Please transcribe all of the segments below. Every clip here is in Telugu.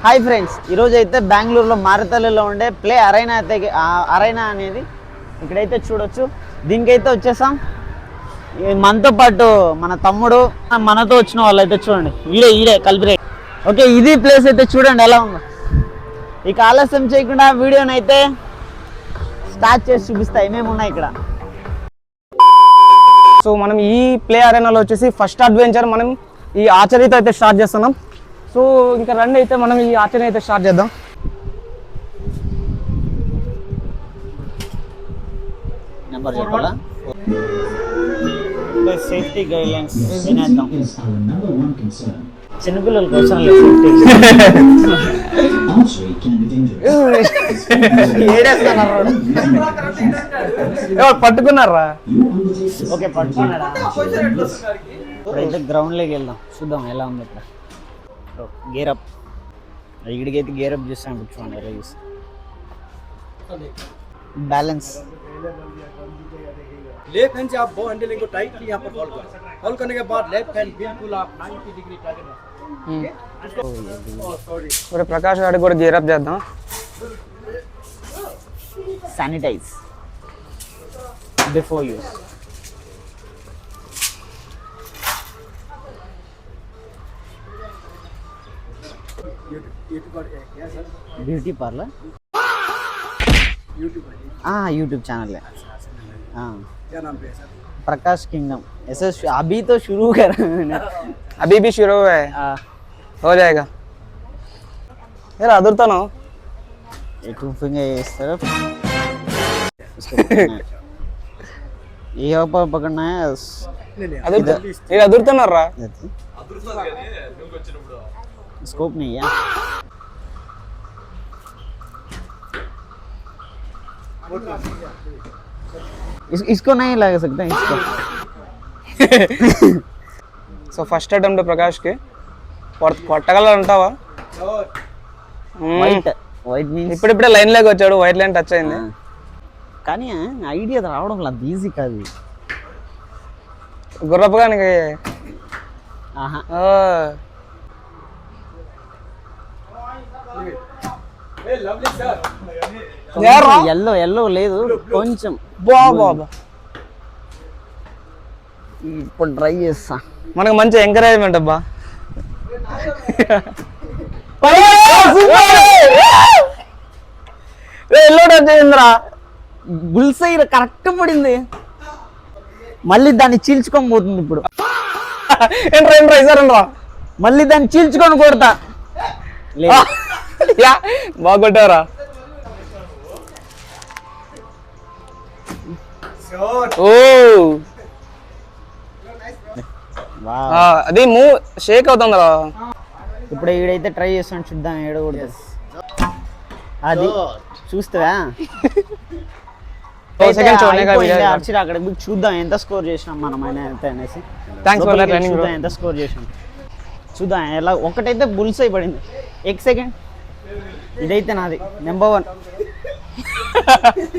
హాయ్ ఫ్రెండ్స్, ఈరోజు అయితే బెంగళూరులో మారతల్లిలో ఉండే ప్లే అరైనా అయితే అరైనా అనేది ఇక్కడైతే చూడొచ్చు. దీనికైతే వచ్చేసాం. మనతో పాటు మన తమ్ముడు, మనతో వచ్చిన వాళ్ళు అయితే చూడండి, ఈడే కలిపి. ఓకే, ఇది ప్లేస్ అయితే చూడండి ఎలా ఉందో. ఇక ఆలస్యం చేయకుండా వీడియోని అయితే స్టార్ట్ చేసి చూపిస్తా ఏమేమి ఉన్నాయి ఇక్కడ. సో మనం ఈ ప్లే అరేనాలో వచ్చేసి ఫస్ట్ అడ్వెంచర్ మనం ఈ ఆర్చరీతో అయితే స్టార్ట్ చేస్తున్నాం. సో ఇంకా రండి అయితే మనం ఈ ఆర్చరీ అయితే స్టార్ట్ చేద్దాం. నెంబర్ చెప్పాలా? సేఫ్టీ గైడ్లైన్స్ చిన్నపిల్లల కోసం పట్టుకున్నారా? ఓకే, పట్టుకున్నారా? ఇప్పుడైతే గ్రౌండ్లోకి వెళ్దాం, చూద్దాం ఎలా ఉంది ఇక్కడ. గేరప్ ఇక్కడికైతే గేరప్ చేస్తాం. కూర్చోండి, ఎలా చూస్తాం. बैलेंस लेफ्ट हैंड से आप बो हैंडलिंग को टाइटली यहाँ पर होल्ड करें. होल्ड करने के बाद लेफ्ट हैंड बिल्कुल आप 90 डिग्री टारगेट ఇప్పుడు ప్రకాష్ గారికి కూడా గేర్ అప్ చేద్దాం. Sanitise before use. Beauty parlour YouTube channel है. क्या नाम है सर? प्रकाश किंगडम. ऐसे अभी तो शुरू कर अभी भी शुरू है, हो जाएगा. यार अदुरता ना ये 2 फिंगर इस तरफ ये ऊपर पकड़ना है. ये अदुरता ना रहा स्कोप नहीं है. इसको नहीं लगा सकते इसको. సో ఫస్ట్ అటెంప్ట్ ప్రకాష్ కి కొట్టగలరు అంటావా? వైట్ మీన్స్ ఇప్పుడిప్పుడే లైన్ లోకి వచ్చాడు, వైట్ లైన్ టచ్ అయింది. కానీ ఐడియా రావడం లేదు, ఈజీ కాదు. గుర్రపుగానికి ఎల్లో ఎల్లో లేదు కొంచెం. బాబా ఇప్పుడు ట్రై చేస్తా. మనకు మంచి ఎంకరేజ్మెంట్ అబ్బా. ఎల్లో టచ్ అయిందిరా. బుల్సై కరెక్ట్ పడింది. మళ్ళీ దాన్ని చీల్చుకొని పోతుంది ఇప్పుడు. ఏంట్రా మళ్ళీ దాన్ని చీల్చుకొని కొడతా. బాగుంటారా? అది మూవ్ షేక్ అవుతుందిరా. ఇప్పుడు ఈడైతే ట్రై చేస్తాను, చూద్దాం ఏడకూడదు. అది చూస్తావా? అక్కడ చూద్దాం ఎంత స్కోర్ చేసినాం మనం ఎంత అనేసి. ఎంత స్కోర్ చేసినాం చూద్దాం. ఎలా ఒకటైతే బుల్స్ అయి పడింది. 1 సెకండ్. ఇదైతే నాది నెంబర్ 1.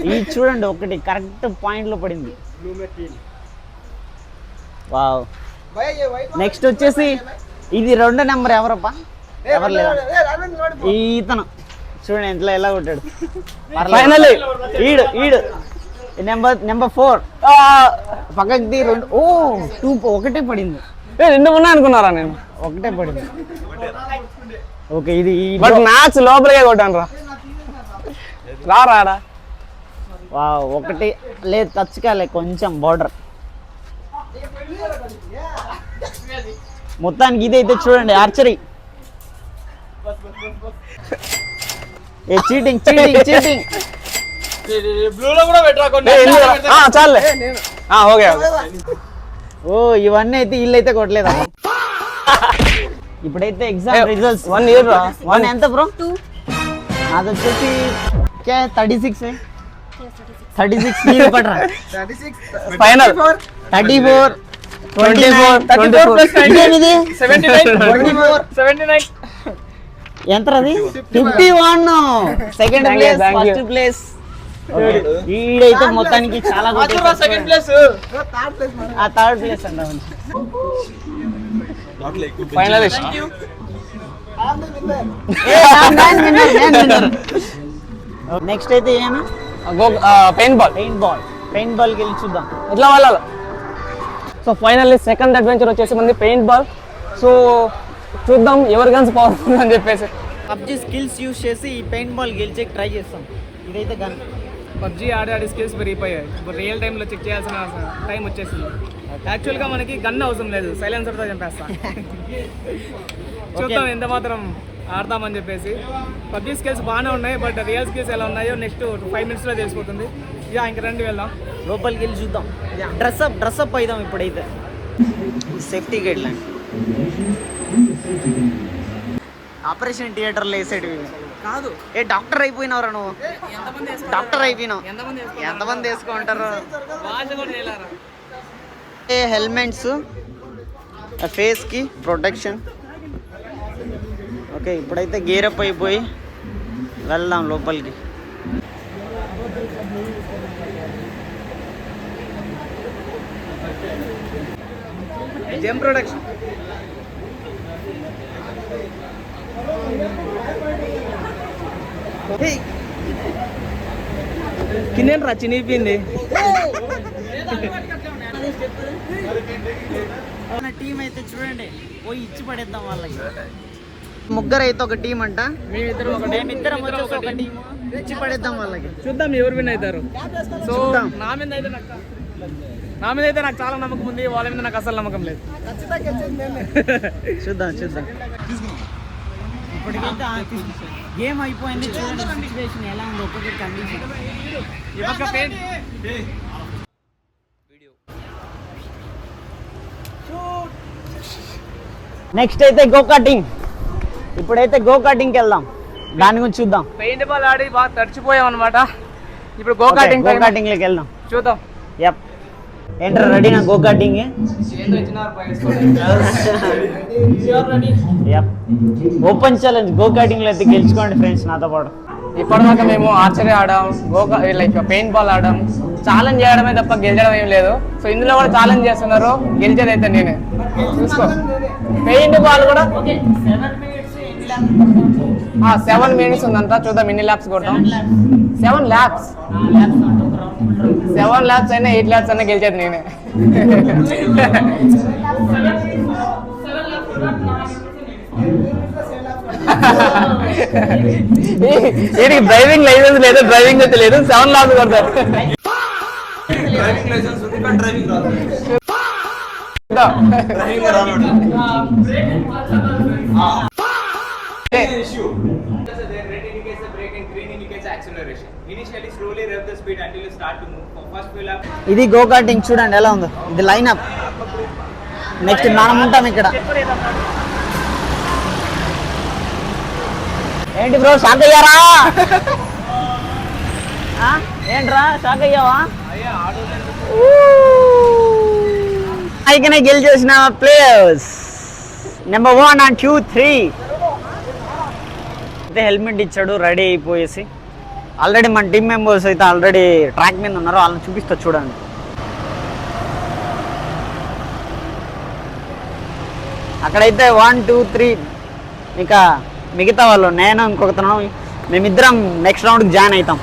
ఇది చూడండి, ఒకటి కరెక్ట్ పాయింట్ లో పడింది. వావ్. నెక్స్ట్ వచ్చేసి ఇది 2 నెంబర్. ఎవరప్పా? ఎవరు లేదా? ఇతను చూడండి ఎంత ఎలా కొట్టాడు. ఫైనల్లీ ఈడు నెంబర్ 4 పక్కకి 2. ఓ 2 ఒకటే పడింది. 2 ఉన్నాయి అనుకున్నారా? నేను ఒకటే పడింది. ఓకే, ఇది బట్ మ్యాచ్ లోపలికే కొట్టాను రా రాడా. వా ఒకటి లేదు, టచ్ కాలే, కొంచెం బార్డర్. మొత్తానికి ఇదైతే చూడండి ఆర్చరీ. ఏ చీటింగ్ చీటింగ్ చీటింగ్. చాలే. ఓకే. ఓ ఇవన్నీ అయితే వీళ్ళైతే కొట్టలేదా? ఇప్పుడైతే ఎగ్జామ్ రిజల్ట్స్. 1 ఇయర్ రా. 1 ఎంత బ్రో? 2. అది వచ్చేసి 36 36 పడరా. 36 ఫైనల్ 34 24 ఇది 79 79 ఎంతది? 51. Second place, first place. ఈడైతే మొత్తానికి చాలా సెకండ్ ప్లేస్, థర్డ్ ప్లేస్ అంట. ఫైనలిస్ట్. నెక్స్ట్ అయితే ఏనా పెయింట్ బాల్ పెయింట్ బాల్కి వెళ్ళి చూద్దాం ఎట్లా వాళ్ళ. సో ఫైనల్లీ సెకండ్ అడ్వెంచర్ వచ్చేసి మనది పెయింట్ బాల్. సో చూద్దాం ఎవరి గన్స్ పవర్ఫుల్ అని చెప్పేసి. పబ్జీ స్కిల్స్ యూస్ చేసి ఈ పెయింట్ బాల్ గెలిచేకి ట్రై చేస్తాం. ఇదైతే గన్. పబ్జీ ఆడి స్కిల్స్ పెరిగిపోయాయి. ఇప్పుడు రియల్ టైంలో చెక్ చేయాల్సిన టైం వచ్చేసింది. యాక్చువల్గా మనకి గన్ అవసరం లేదు, సైలెన్సర్తో చంపేస్తాం. చూద్దాం ఎంత మాత్రం ఆడతామని చెప్పేసి. పబ్జీ స్కిల్స్ బాగానే ఉన్నాయి, బట్ రియల్ స్కిల్స్ ఎలా ఉన్నాయో నెక్స్ట్ 5 minutesలో తెలిసిపోతుంది. ఇక ఇంక రండి వెళ్దాం, లోపలికి వెళ్ళి చూద్దాం. డ్రెస్అప్ అయిదాం ఇప్పుడైతే. సేఫ్టీ గైడ్ లైన్ ఆపరేషన్ థియేటర్లో వేసేటివి కాదు. ఏ డాక్టర్ అయిపోయినావురా నువ్వు? డాక్టర్ అయిపోయినావు. ఎంతమంది వేసుకుంటారు? హెల్మెట్స్, ఫేస్కి ప్రొటెక్షన్. ఓకే, ఇప్పుడైతే గేరప్ అయిపోయి వెళ్దాం లోపలికి. జెమ్ ప్రొడక్షన్ కిందేంట్రా చినిగిపోయింది. మన టీం అయితే చూడండి, పోయి ఇచ్చి పడేద్దాం వాళ్ళకి. ముగ్గురు అయితే ఒక టీం అంట, మేమిద్దరం వచ్చేసి ఒక టీం, ఇచ్చి పడేద్దాం వాళ్ళకి. చూద్దాం ఎవరు విన్ అవుతారు. సో నా మీద అయితే నాకు చాలా నమ్మకం ఉంది, వాళ్ళ మీద నాకు అసలు నమ్మకం లేదు. చూద్దాం ఇప్పటికైతే గేమ్ అయిపోయింది. చూడండి సిచ్యువేషన్ ఎలా ఉంది, ఒక్కొక్కటి కండిషన్. నెక్స్ట్ అయితే గో కార్టింగ్. ఇప్పుడైతే గో కార్టింగ్కి వెళ్దాం, దాని గురించి చూద్దాం. పెయింట్ బాల్ ఆడి బాగా తడిచిపోయాం అనమాట. ఇప్పుడు గో కార్టింగ్లోకి వెళ్దాం, చూద్దాం. యప్, ఏంట్రా రెడీ నా go karting? Open challenge go karting లో అయితే గెలుచుకోండి ఫ్రెండ్స్ నాతో పాటు. ఇప్పటిదాకా మేము ఆర్చరీ ఆడాం, లైక్ పెయింట్ బాల్ ఆడాం. ఛాలెంజ్ చేయడమే తప్ప గెలిచడం ఏం లేదు. సో ఇందులో కూడా ఛాలెంజ్ చేస్తున్నారు, గెలిచేది అయితే నేనే. చూసుకో, పెయింట్ బాల్ కూడా 7 minutes ఉందంతా. చూద్దాం ఎన్ని ల్యాప్స్ కొడతాం. 7 laps అయినా 8 laps అయినా గెలిచేది నేనే. వీడికి డ్రైవింగ్ లైసెన్స్ లేదు, డ్రైవింగ్ అయితే లేదు, 7 laps కొడతారు. ఇది గో కార్టింగ్ చూడండి ఎలా ఉందో. ఇది లైన్ అప్. నెక్స్ట్ మనం ఉంటాం ఇక్కడ. ఏంటి బ్రో షాక్ అయ్యారా? ఏంట్రా షాక్ అయ్యావా? అయికనే గెలిచేసిన ప్లేయర్స్ నెంబర్ 1 and 2, 3. అయితే హెల్మెట్ ఇచ్చాడు రెడీ అయిపోయేసి. ఆల్రెడీ మన టీం మెంబర్స్ అయితే ఆల్రెడీ ట్రాక్ మీద ఉన్నారు, వాళ్ళని చూపిస్తా చూడండి. అక్కడైతే 1, 2, 3 ఇంకా మిగతా వాళ్ళు, నేను ఇంకొకతను, మేమిద్దరం నెక్స్ట్ రౌండ్కి జాయిన్ అవుతాం.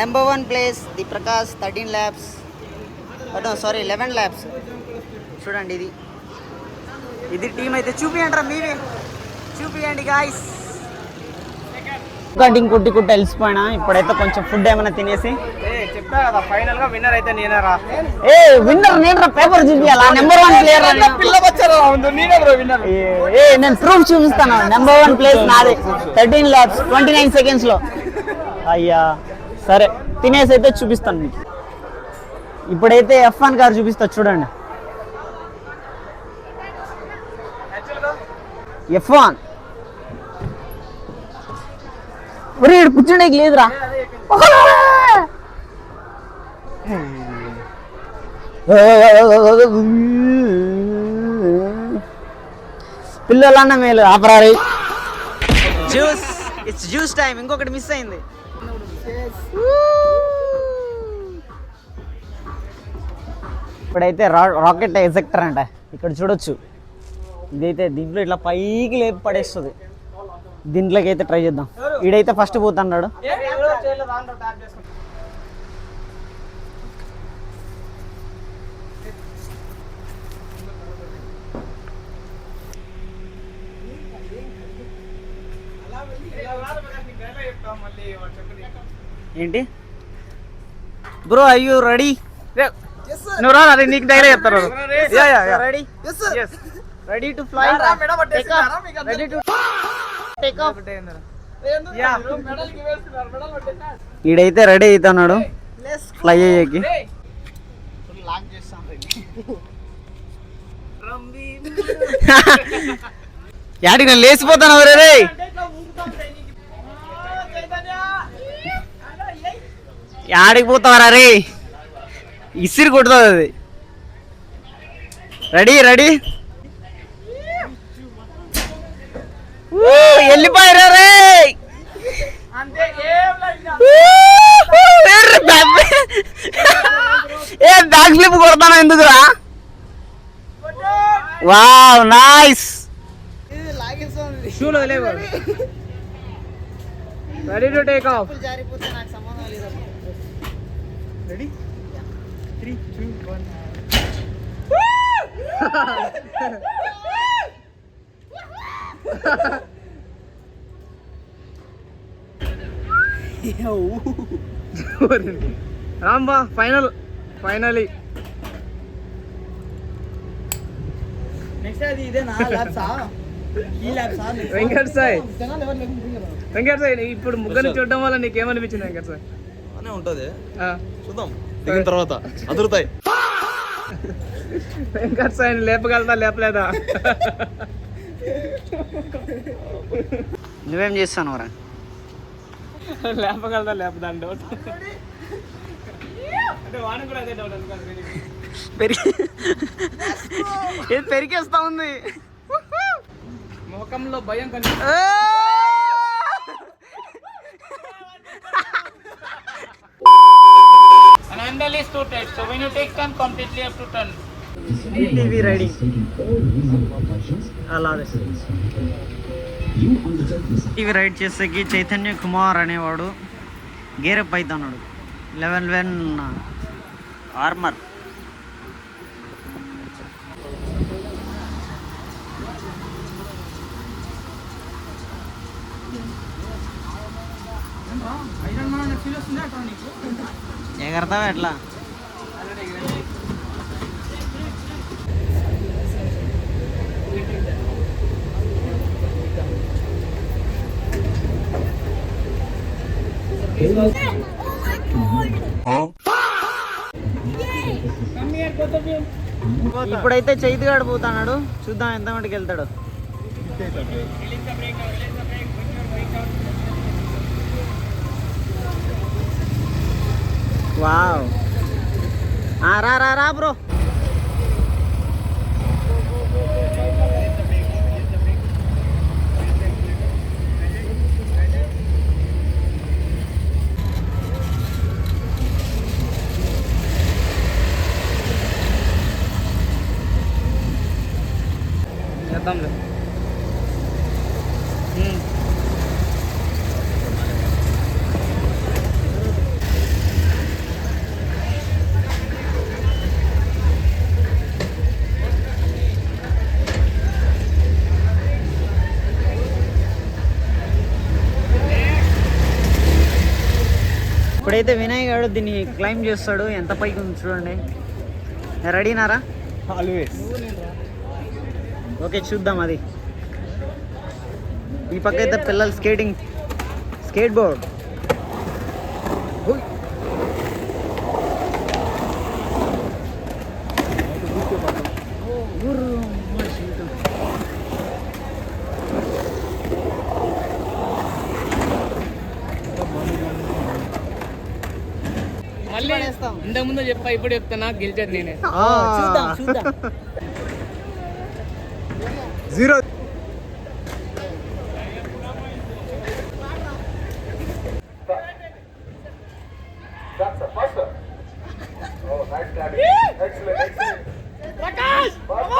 Number 1 place the Prakash 13 laps. Sorry 11 laps. చూడండి ఇది టీం అయితే. చూపియండి రా మీవే, చూపియండి గాయస్. కటింగ్ కుట్టి వెళ్ళిపోయినా. ఇప్పుడైతే కొంచెం ఫుడ్ ఏమైనా తినేసి చెప్తా కదా, ఫైనల్ గా విన్నర్ అయితే నేనేరా. విన్నర్ నేను రా, పేపర్ చూపియాలా? నెంబర్ 1 ప్లేయర్ నేను ప్రూఫ్ చూపిస్తాను. నెంబర్ 1 ప్లేస్ నాదే, 13 laps 29 seconds లో. అయ్యా సరే, తినేసి అయితే చూపిస్తాను మీకు. ఇప్పుడైతే F1 కార్ చూపిస్తా చూడండి. F1 ఒరే కూర్చుండేకి లేదురా. పిల్లలన్న మేలు ఆపరారి. Juice, it's juice time. ఇంకొకటి మిస్ అయింది. ఇప్పుడైతే రాకెట్ ఎజెక్టర్ అంట, ఇక్కడ చూడొచ్చు. ఇదైతే దీంట్లో ఇట్లా పైకి లేపి పడేస్తుంది. దీంట్లోకి అయితే ట్రై చేద్దాం. ఈడైతే ఫస్ట్ పోతున్నాడు. ఏంటి బ్రో, ఐ యు రెడీ? నువ్వు రా, అది నీకు దగ్గర చెప్తారు. Ready ready to fly, ready to take off. ఈడైతే రెడీ అవుతున్నాడు ఫ్లై అయ్యేకి. యాడికి నేను లేచిపోతాను రే. యాడికి పోతావరా రే, ఇసిరి కొడుతుంది అది. రెడీ రెడీ, వెళ్ళిపోయారా రే. ఏ బ్యాక్ ఫ్లిప్ కొడతాను ఎందుకురా? Wow nice. Ready to take of. Ready 3 2 1. రాంబా finally next అది ఇదేనా ల్యాబ్సా? ఈ ల్యాబ్సా? వెంకట్ సాయి ఇప్పుడు ముగ్గురిని చూడడం వల్ల నీకేమనిపించింది వెంకట్ సాయి? అనే ఉంటది, చూద్దాం దిగిన తర్వాత అదురుతాయి. వెంకట్ సాయిని లేపగలదా లేపలేదా? నువ్వేం చేస్తాను రా? లేపగలదా లేపదా అని డౌట్. అంటే వాడిని కూడా అదే డౌట్ అనుకోండి. పెరిగేస్తా ఉంది ముఖంలో భయం కనిపి. An handle is too tight, so when you take turn, completely have to turn. TV riding అలా టీవీ రైడ్ చేసేకి చైతన్య కుమార్ అనేవాడు గేరప్ అవుతున్నాడు. 11 ఆర్మర్. ఎగరతావా ఎట్లా? ఇప్పుడైతే చైతిగాడు పోతున్నాడు, చూద్దాం ఎంత మటుకు వెళ్తాడు. వావ్, రా రా రా బ్రో. చేద్దాంలే. ఇప్పుడైతే వినయ్ గారు దీన్ని క్లైమ్ చేస్తాడు. ఎంత పైకి ఉంది చూడండి. రెడీనారా? ఆల్వేస్. ఓకే చూద్దాం. అది ఈ పక్క అయితే పిల్లలు స్కేట్ బోర్డ్. మళ్ళీ ఇంతకుముందు చెప్పా, ఇప్పుడు చెప్తానా, గెలిచేది నేనే. చూద్దాం చూద్దాం. 0. That's a faster. Oh, nice, Daddy. Excellent, excellent. Prakash, come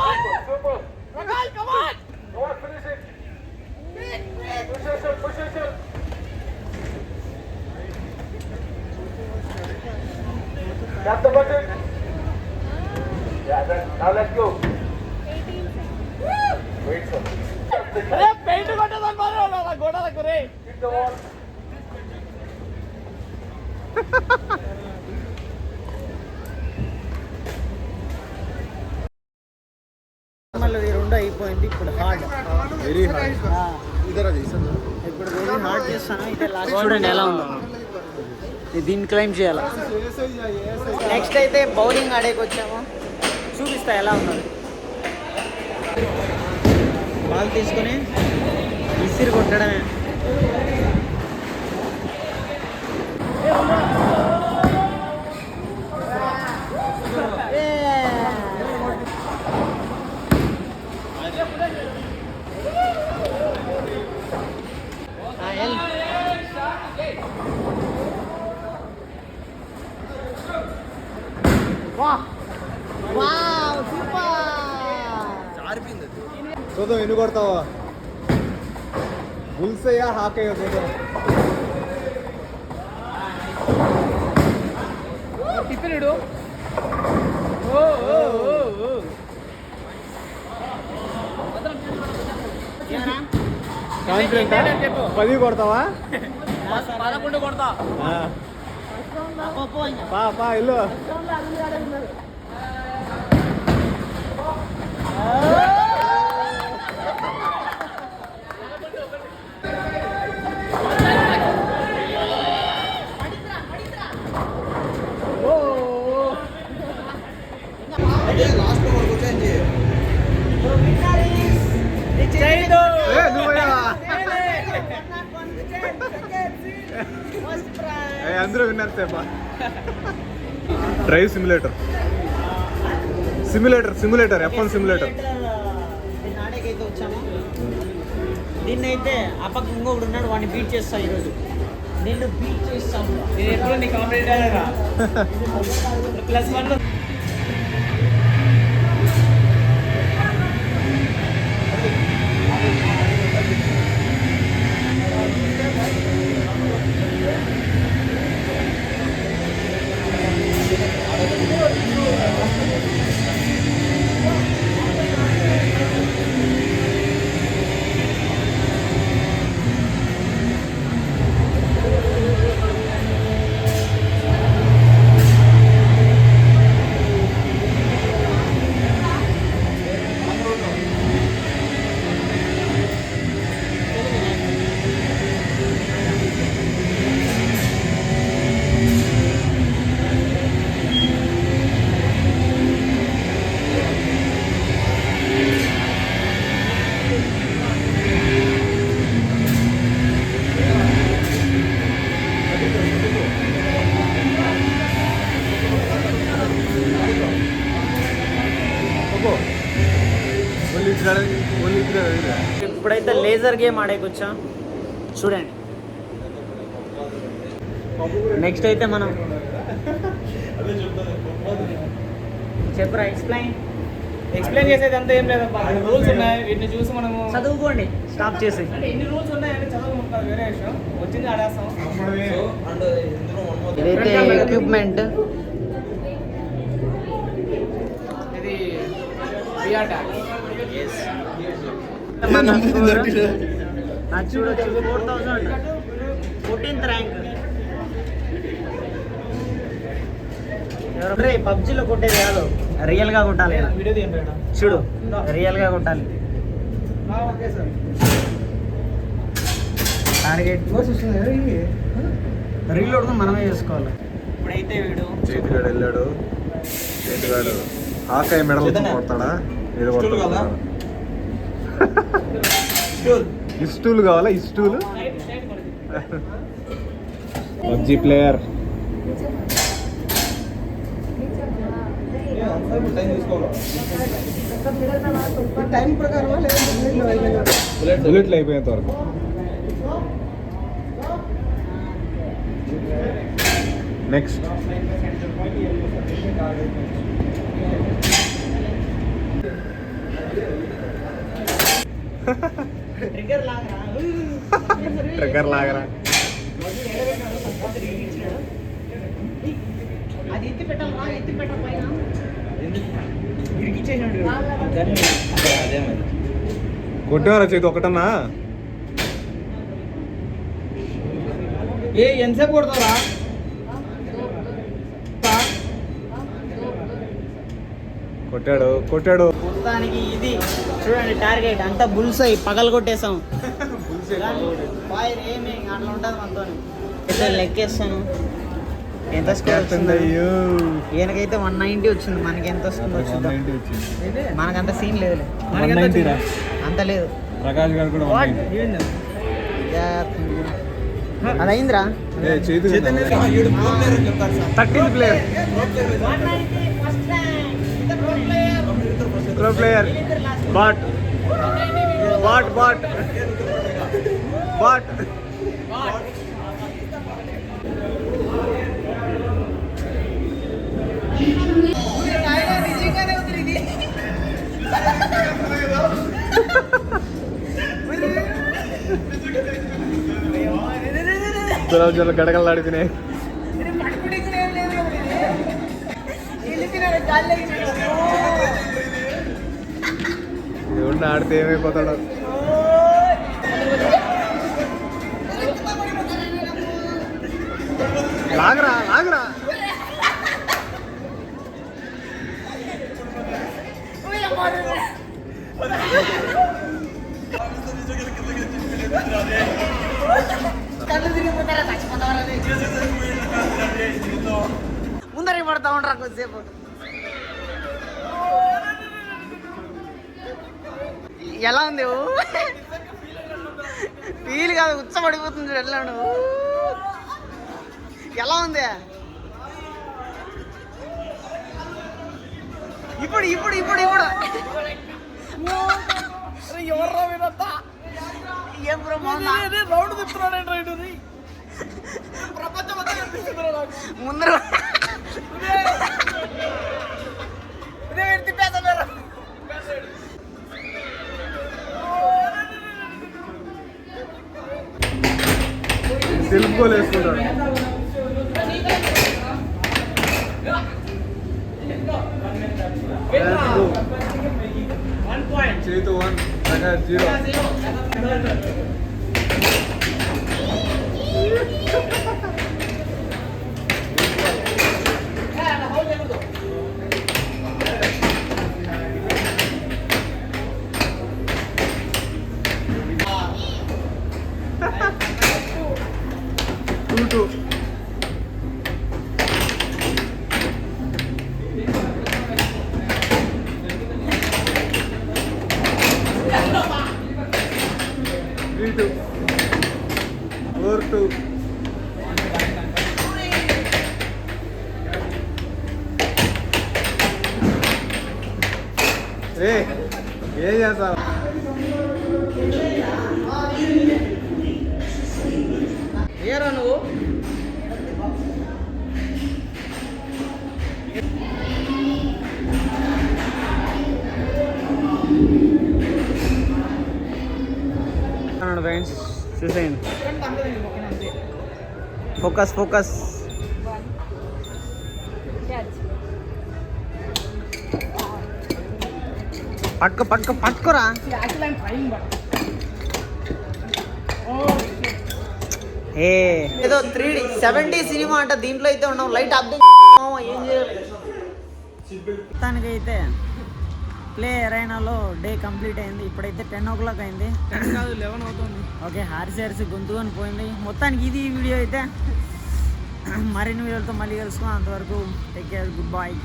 on. Tap the button. Yeah, now let's go. Wait for it. Paint కొట్టేదాన్ని గోడలకు రే. Hit the wall. మళ్ళీ ఈ రెండు అయిపోయింది ఇప్పుడు హార్డ్ వెరీ హార్డ్ ఇదరా చేసాను ఇప్పుడు వెరీ హార్డ్ చేస్తాను ఇదే లాస్ట్ చూడండి ఎలా ఉందో దీన్ని క్లైమ్ చేయాలి నెక్స్ట్ అయితే బౌలింగ్ ఆడేకి వచ్చాము చూపిస్తా ఎలా ఉన్నది బాల్ తీసుకొని ఇసిరి కొట్టడమే చూద్దాం ఎన్ని కొడతావా బుల్స్ అయ్యా హాక్ అయ్యా చూద్దాం తిప్పినాడు. కాన్ఫిడెంట్ 10 కొడతావా 11 కొడతా. పా ఇల్లు అందరూ విన్నారు సేపా డ్రైవ్ సిమ్యులేటర్ F1 సిమ్యులేటర్ దీన్ని ఆడేకైతే వచ్చాము దీన్ని అయితే ఆ పక్క ఇంకొకడు ఉన్నాడు వాడిని బీట్ చేస్తా ఈరోజు నిన్ను బీట్ చేస్తాము నేను ఎప్పుడు నీ కాంపిటేట్ అయ్యారా +1 ఇప్పుడైతే లేజర్ గేమ్ ఆడేకి వచ్చాం చూడండి నెక్స్ట్ అయితే మనం చెప్పరా ఎక్స్ప్లెయిన్ చేసేది అంతా ఏం లేదబ్బా. రూల్స్ ఉన్నాయి, వీటిని చూసి మనము చదువుకోండి స్టాప్ చేసి అంటే ఎన్ని రూల్స్ ఉన్నాయంటే చదువు వేరే విషయం. వచ్చింది ఆడేస్తాం. ఇదైతే ఎక్విప్మెంట్ ఇది విఆర్ ట్యాగ్. అది చూడొచ్చు 4000 14th ర్యాంక్ ఎవరు పబ్జీలో కొట్టేది కాదు రియల్గా కొట్టాలి వీడియో తీయండి. చూడు రియల్గా కొట్టాలి ఓకే సార్. టార్గెట్ రీలోడ్ మనమే చేసుకోవాలి ఇప్పుడైతే వీడు చేతిగాడు వెళ్ళాడు చేతిగాడు ఆకాయ మెడలు కొడతాడా ఇది కొడతాడా ఇస్టూలు కావాలా ఇస్టూలు పబ్జీ ప్లేయర్ టైం ప్రకారం బుల్లెట్లు అయిపోయేంత వరకు నెక్స్ట్ ట్రిగ్గర్ లాగరా కొట్టేవారా చేతి ఒకటన్నా ఎంతసేపు కొడతారా కొట్టాడు మొత్తానికి ఇది చూడండి టార్గెట్ అంతా బుల్స్ అయ్యి పగలు కొట్టేసాం ఫైర్ ఏమి అట్లా ఉంటుంది మనతో అయితే లెక్కేస్తాను ఎంత స్కోర్ వచ్చింది ఈయనకైతే 190 వచ్చింది మనకి ఎంత వస్తుందో చూద్దాం మనకంత సీన్ లేదు అంత లేదు ప్రకాష్ గారు కూడా అది అయిందిరా 13th player pro player but జర గడగలాడుతున్నాయి దేవుడిని ఆడితే ఏమైపోతాడు లాగరా ముందర పడతా ఉండరా కొద్దిసేపు ఎలా ఉంది ఫీల్ కాదు ఉచ్చబడిపోతుంది వెళ్ళాడు ఎలా ఉంది ఇప్పుడు ఏం రౌండ్ తిప్పుతున్నాడు ముందర సెల్ఫ్ గోల్ వేసుకుంటాడు చేతు 1 ప్రకాష్ 0 2-2 3-2 4-2 ఏం చేస్తావు ఏరా నువ్వు ఫ్రెండ్స్ చూసేయండి ఫోకస్ పట్టుకోరా ఏదో 3D 70 సినిమా అంట దీంట్లో అయితే ఉన్నాం లైట్ అప్ ఏం చేయాలి మొత్తానికైతే ప్లే ఎరైనాలో డే కంప్లీట్ అయింది ఇప్పుడైతే 10 o'clock అయింది 11 అవుతుంది ఓకే హారిసి గొంతుకొని పోయింది మొత్తానికి ఇది ఈ వీడియో అయితే మరిన్ని వీడియోలతో మళ్ళీ కలుసుకున్నాం అంతవరకు టేక్ కేర్ గుడ్ బాయ్